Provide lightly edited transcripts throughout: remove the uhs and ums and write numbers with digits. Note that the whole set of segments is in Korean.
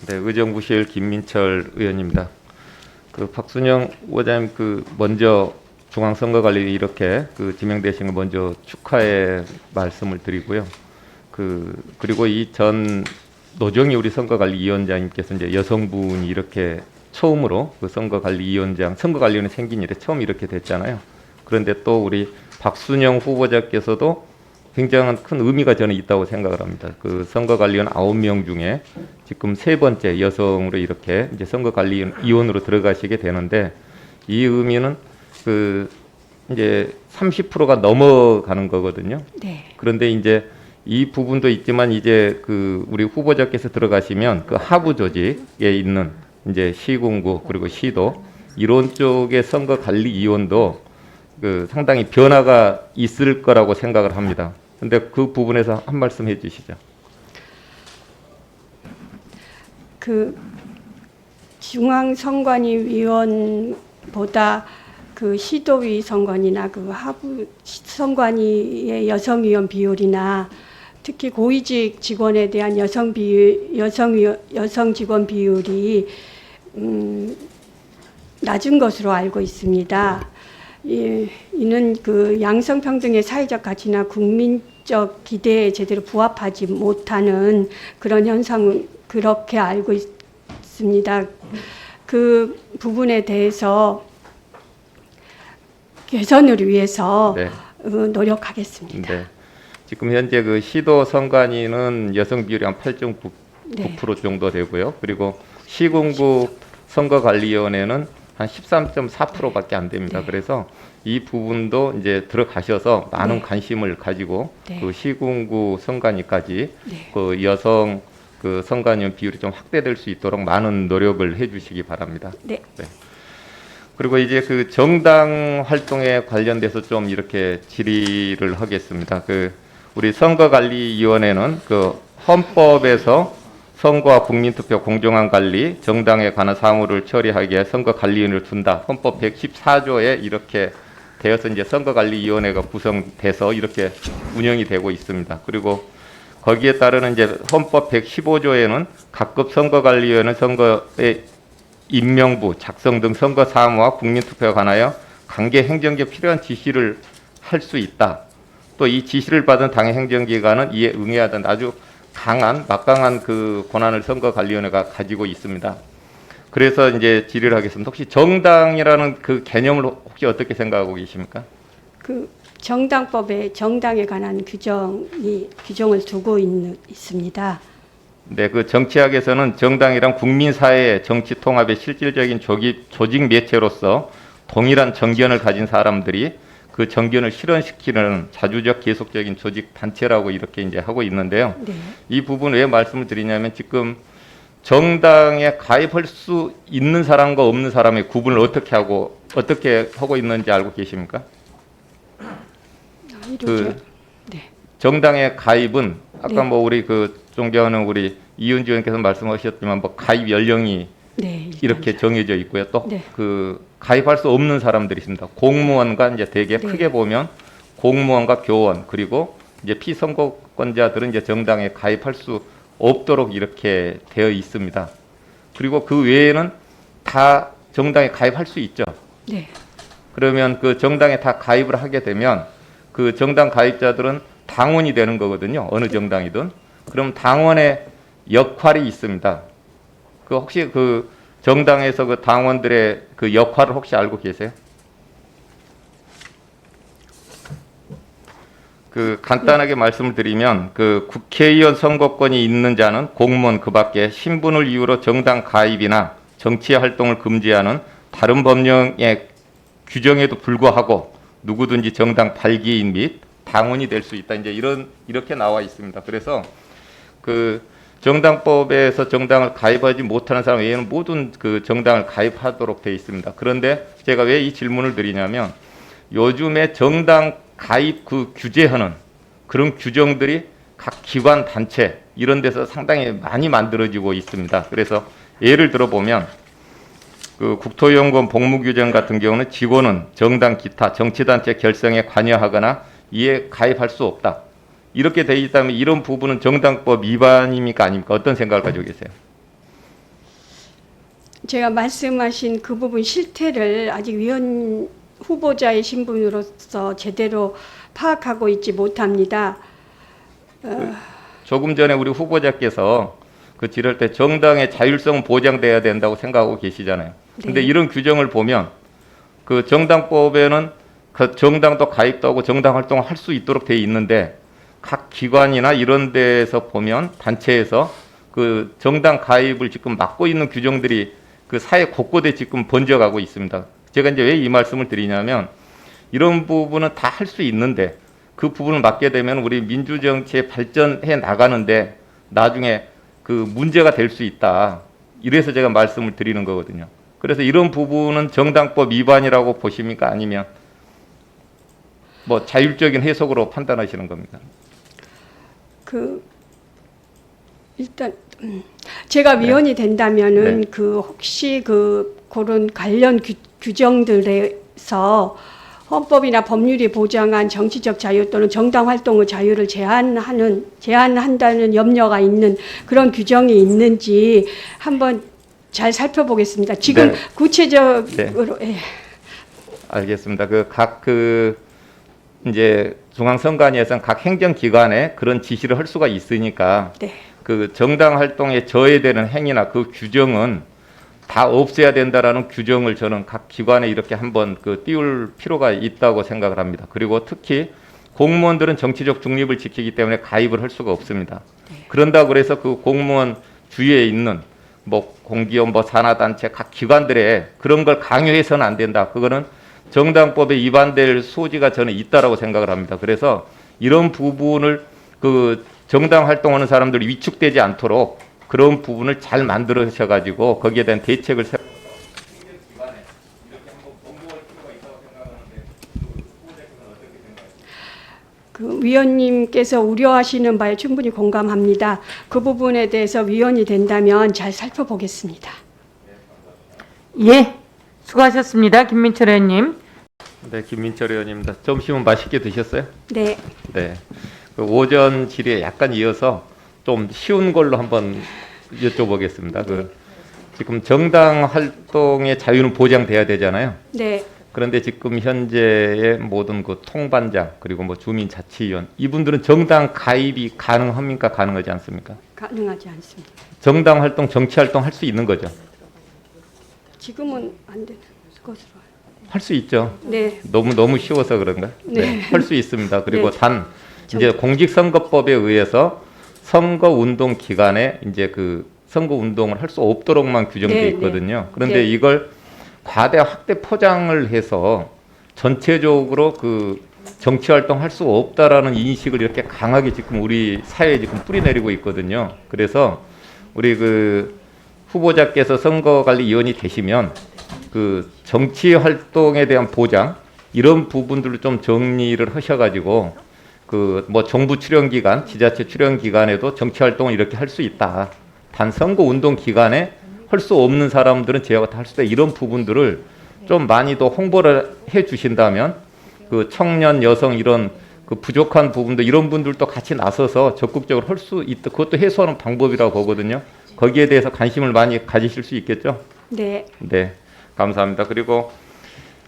네, 의정부실 김민철 의원입니다. 그 박순영 의원님 먼저 중앙선거관리 이렇게 지명되신 걸 먼저 축하의 말씀을 드리고요. 그리고 이 전 노정희 우리 선거관리위원장님께서 이제 여성분이 이렇게 처음으로 선거관리위원장, 선거관리위원회 생긴 이래 처음 이렇게 됐잖아요. 그런데 또 우리 박순영 후보자께서도 굉장한 큰 의미가 저는 있다고 생각을 합니다. 선거관리위원 9명 중에 지금 3번째 여성으로 이렇게 이제 선거관리위원으로 들어가시게 되는데, 이 의미는 이제 30%가 넘어가는 거거든요. 네. 그런데 이제 이 부분도 있지만 이제 우리 후보자께서 들어가시면 하부 조직에 있는 이제 시군구 그리고 시도 이런 쪽의 선거관리위원도 상당히 변화가 있을 거라고 생각을 합니다. 근데 그 부분에서 한 말씀 해주시죠. 중앙선관위원보다 시도위 선관위나 하부 선관위의 여성위원 비율이나 특히 고위직 직원에 대한 여성 직원 비율이 낮은 것으로 알고 있습니다. 이는 양성평등의 사회적 가치나 국민적 기대에 제대로 부합하지 못하는 그런 현상을 그렇게 알고 있습니다. 그 부분에 대해서 개선을 위해서 네. 노력하겠습니다. 네. 지금 현재 시도 선관위는 여성 비율이 한 8.9% 네. 정도 되고요. 그리고 시군구 선거관리위원회는 한 13.4%밖에 안 됩니다. 네. 그래서 이 부분도 이제 들어가셔서 많은 네. 관심을 가지고 네. 시군구 선관위까지 네. 여성 선관위원 비율이 좀 확대될 수 있도록 많은 노력을 해주시기 바랍니다. 네. 네. 그리고 이제 정당 활동에 관련돼서 좀 이렇게 질의를 하겠습니다. 우리 선거관리위원회는 헌법에서 선거와 국민투표 공정한 관리, 정당에 관한 사무를 처리하기에 선거관리위원회를 둔다. 헌법 114조에 이렇게 되어서 이제 선거관리위원회가 구성돼서 이렇게 운영이 되고 있습니다. 그리고 거기에 따르는 이제 헌법 115조에는 각급 선거관리위원회는 선거의 임명부, 작성 등 선거 사무와 국민투표에 관하여 관계 행정기에 필요한 지시를 할 수 있다. 또 이 지시를 받은 당의 행정기관은 이에 응해야 한다. 아주 막강한 권한을 선거관리위원회가 가지고 있습니다. 그래서 이제 질의를 하겠습니다. 혹시 정당이라는 개념을 혹시 어떻게 생각하고 계십니까? 정당법에 정당에 관한 규정을 두고 있습니다. 네, 정치학에서는 정당이란 국민사회의 정치 통합의 실질적인 조직 매체로서 동일한 정견을 가진 사람들이 그 정견을 실현시키는 자주적 계속적인 조직 단체라고 이렇게 이제 하고 있는데요. 네. 이 부분 왜 말씀을 드리냐면 지금 정당에 가입할 수 있는 사람과 없는 사람의 구분을 어떻게 하고 있는지 알고 계십니까? 네. 정당의 가입은 아까 네. 우리 존경하는 우리 이은주 의원께서 말씀하셨지만 가입 연령이 네, 이렇게 정해져 있고요. 또 네. 가입할 수 없는 사람들이 있습니다. 공무원과 이제 되게 네. 크게 보면 공무원과 교원 그리고 이제 피선거권자들은 이제 정당에 가입할 수 없도록 이렇게 되어 있습니다. 그리고 그 외에는 다 정당에 가입할 수 있죠. 네. 그러면 정당에 다 가입을 하게 되면 정당 가입자들은 당원이 되는 거거든요. 어느 정당이든. 그럼 당원의 역할이 있습니다. 혹시 정당에서 당원들의 역할을 혹시 알고 계세요? 간단하게 말씀을 드리면 국회의원 선거권이 있는 자는 공무원 그 밖에 신분을 이유로 정당 가입이나 정치 활동을 금지하는 다른 법령의 규정에도 불구하고 누구든지 정당 발기인 및 당원이 될 수 있다. 이제 이렇게 나와 있습니다. 그래서 정당법에서 정당을 가입하지 못하는 사람 외에는 모든 정당을 가입하도록 되어 있습니다. 그런데 제가 왜 이 질문을 드리냐면 요즘에 정당 가입 규제하는 그런 규정들이 각 기관 단체 이런 데서 상당히 많이 만들어지고 있습니다. 그래서 예를 들어보면 국토연구원 복무규정 같은 경우는 직원은 정당 기타 정치단체 결성에 관여하거나 이에 가입할 수 없다. 이렇게 되어 있다면 이런 부분은 정당법 위반입니까 아닙니까? 어떤 생각을 가지고 계세요? 제가 말씀하신 그 부분 실태를 아직 위원 후보자의 신분으로서 제대로 파악하고 있지 못합니다. 조금 전에 우리 후보자께서 그 지를 때 정당의 자율성은 보장돼야 된다고 생각하고 계시잖아요. 근데 네. 이런 규정을 보면 그 정당법에는 그 정당도 가입도 하고 정당 활동을 할 수 있도록 돼 있는데 각 기관이나 이런 데에서 보면 단체에서 그 정당 가입을 지금 막고 있는 규정들이 그 사회 곳곳에 지금 번져가고 있습니다. 제가 이제 왜 이 말씀을 드리냐면 이런 부분은 다 할 수 있는데 그 부분을 막게 되면 우리 민주정치에 발전해 나가는데 나중에 그 문제가 될 수 있다. 이래서 제가 말씀을 드리는 거거든요. 그래서 이런 부분은 정당법 위반이라고 보십니까? 아니면 뭐 자율적인 해석으로 판단하시는 겁니까? 일단 제가 위원이 된다면은 네. 그 혹시 그런 관련 규정들에서 헌법이나 법률이 보장한 정치적 자유 또는 정당 활동의 자유를 제한한다는 염려가 있는 그런 규정이 있는지 한번 잘 살펴보겠습니다. 지금 네. 구체적으로 예. 알겠습니다. 이제 중앙선관위에서는 각 행정기관에 그런 지시를 할 수가 있으니까 네. 그 정당 활동에 저해되는 행위나 그 규정은 다 없애야 된다라는 규정을 저는 각 기관에 이렇게 한번 띄울 필요가 있다고 생각을 합니다. 그리고 특히 공무원들은 정치적 중립을 지키기 때문에 가입을 할 수가 없습니다. 그런다고 그래서 그 공무원 주위에 있는 뭐 공기업, 뭐 산하단체 각 기관들에 그런 걸 강요해서는 안 된다. 그거는 정당법에 위반될 소지가 저는 있다라고 생각을 합니다. 그래서 이런 부분을 그 정당 활동하는 사람들이 위축되지 않도록 그런 부분을 잘 만들으셔가지고 거기에 대한 대책을 세워. 그 위원님께서 우려하시는 바에 충분히 공감합니다. 그 부분에 대해서 위원이 된다면 잘 살펴보겠습니다. 예, 수고하셨습니다. 김민철 의원님. 네, 김민철 의원입니다. 점심은 맛있게 드셨어요? 네. 네. 그 오전 질의에 약간 이어서 좀 쉬운 걸로 한번 여쭤보겠습니다. 지금 정당 활동의 자유는 보장돼야 되잖아요. 네. 그런데 지금 현재의 모든 그 통반장 그리고 뭐 주민자치위원 이분들은 정당 가입이 가능합니까? 가능하지 않습니까? 가능하지 않습니다. 정당 활동, 정치 활동 할 수 있는 거죠. 지금은 안 되는 것으로. 할 수 있죠. 네. 너무 쉬워서 그런가? 네. 할 수 있습니다. 그리고 네. 단 이제 공직선거법에 의해서 선거 운동 기간에 이제 그 선거 운동을 할 수 없도록만 규정돼 네, 있거든요. 네. 그런데 네. 이걸 과대 확대 포장을 해서 전체적으로 그 정치 활동할 수 없다라는 인식을 이렇게 강하게 지금 우리 사회에 지금 뿌리내리고 있거든요. 그래서 우리 그 후보자께서 선거관리위원이 되시면 그 정치 활동에 대한 보장 이런 부분들을 좀 정리를 하셔가지고 그 뭐 정부 출연 기간, 지자체 출연 기간에도 정치 활동을 이렇게 할 수 있다. 단 선거 운동 기간에 할 수 없는 사람들은 제가 다 할 수 있다. 이런 부분들을 좀 많이 더 홍보를 해 주신다면 그 청년, 여성 이런 그 부족한 부분들 이런 분들도 같이 나서서 적극적으로 할 수 있다. 그것도 해소하는 방법이라고 보거든요. 거기에 대해서 관심을 많이 가지실 수 있겠죠? 네. 네, 감사합니다. 그리고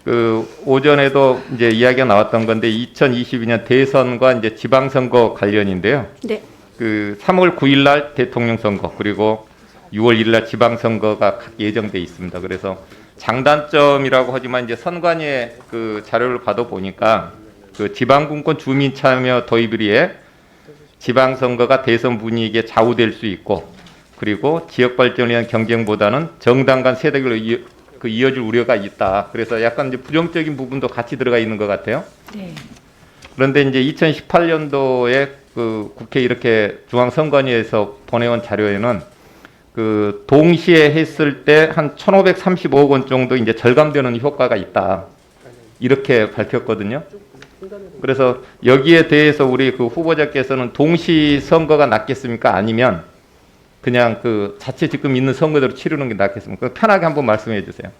그 오전에도 이제 이야기가 나왔던 건데 2022년 대선과 이제 지방선거 관련인데요. 네. 그 3월 9일 날 대통령 선거 그리고 6월 1일 날 지방선거가 각 예정돼 있습니다. 그래서 장단점이라고 하지만 이제 선관위의 그 자료를 봐도 보니까 그 지방분권 주민 참여 도입을 위해 지방선거가 대선 분위기에 좌우될 수 있고 그리고 지역 발전을 위한 경쟁보다는 정당 간 세대결로 이어질 우려가 있다. 그래서 약간 이제 부정적인 부분도 같이 들어가 있는 것 같아요. 네. 그런데 이제 2018년도에 그 국회 이렇게 중앙선관위에서 보내온 자료에는 그 동시에 했을 때 한 1,535억 원 정도 이제 절감되는 효과가 있다. 이렇게 밝혔거든요. 그래서 여기에 대해서 우리 그 후보자께서는 동시 선거가 낫겠습니까? 아니면 그냥 그 자체 지금 있는 선거대로 치르는 게 낫겠습니까? 편하게 한번 말씀해 주세요.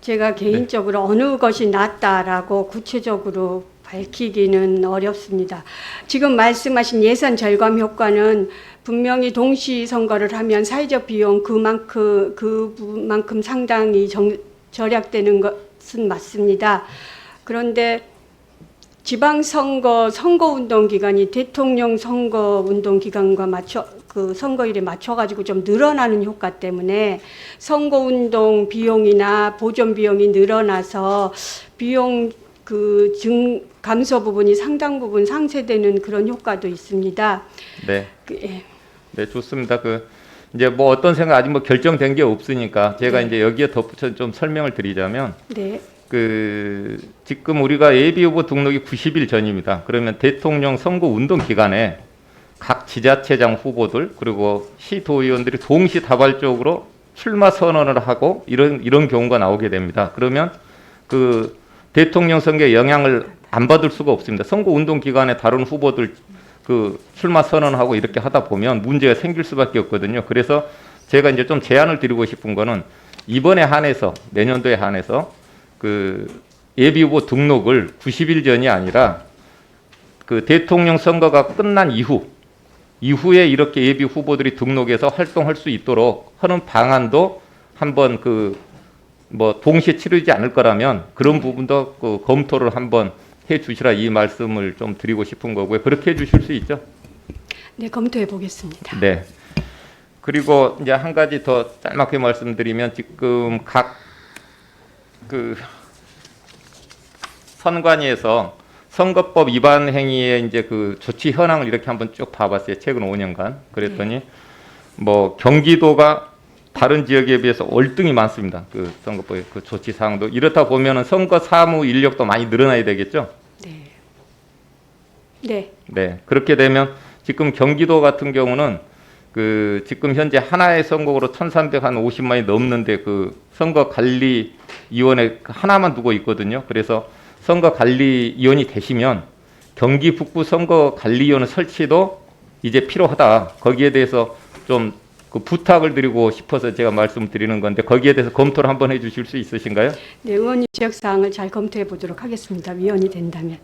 제가 개인적으로 어느 것이 낫다라고 구체적으로 밝히기는 어렵습니다. 지금 말씀하신 예산 절감 효과는 분명히 동시 선거를 하면 사회적 비용 그만큼 상당히 절약되는 것은 맞습니다. 그런데 지방선거 선거운동 기간이 대통령 선거운동 기간과 그 선거일에 맞춰가지고 좀 늘어나는 효과 때문에 선거운동 비용이나 보존 비용이 늘어나서 비용 감소 부분이 상당 부분 상쇄되는 그런 효과도 있습니다. 네. 예. 네, 좋습니다. 이제 뭐 어떤 생각 아직 뭐 결정된 게 없으니까 제가 네. 이제 여기에 덧붙여 좀 설명을 드리자면 네. 지금 우리가 예비후보 등록이 90일 전입니다. 그러면 대통령 선거 운동 기간에 각 지자체장 후보들 그리고 시도의원들이 동시다발적으로 출마 선언을 하고 이런 경우가 나오게 됩니다. 그러면 대통령 선거에 영향을 안 받을 수가 없습니다. 선거 운동 기간에 다른 후보들 출마 선언하고 이렇게 하다 보면 문제가 생길 수밖에 없거든요. 그래서 제가 이제 좀 제안을 드리고 싶은 거는 이번에 한해서 내년도에 한해서 예비후보 등록을 90일 전이 아니라 대통령 선거가 끝난 이후에 이렇게 예비 후보들이 등록해서 활동할 수 있도록 하는 방안도 한번 뭐 동시에 치르지 않을 거라면 그런 부분도 검토를 한번 해 주시라 이 말씀을 좀 드리고 싶은 거고요. 그렇게 해 주실 수 있죠? 네, 검토해 보겠습니다. 네. 그리고 이제 한 가지 더 짤막하게 말씀드리면 지금 각 선관위에서 선거법 위반 행위의 이제 조치 현황을 이렇게 한번 쭉 봐봤어요. 최근 5년간. 그랬더니 뭐 경기도가 다른 지역에 비해서 월등히 많습니다. 선거법의 조치 사항도 이렇다 보면은 선거 사무 인력도 많이 늘어나야 되겠죠. 네. 네. 네. 그렇게 되면 지금 경기도 같은 경우는 지금 현재 하나의 선거구로 1,350만이 넘는데 선거관리위원회 하나만 두고 있거든요. 그래서 선거관리위원이 되시면 경기 북부 선거관리위원회 설치도 이제 필요하다. 거기에 대해서 좀 부탁을 드리고 싶어서 제가 말씀드리는 건데 거기에 대해서 검토를 한번 해주실 수 있으신가요? 네, 의원님 지역사항을 잘 검토해 보도록 하겠습니다. 위원이 된다면.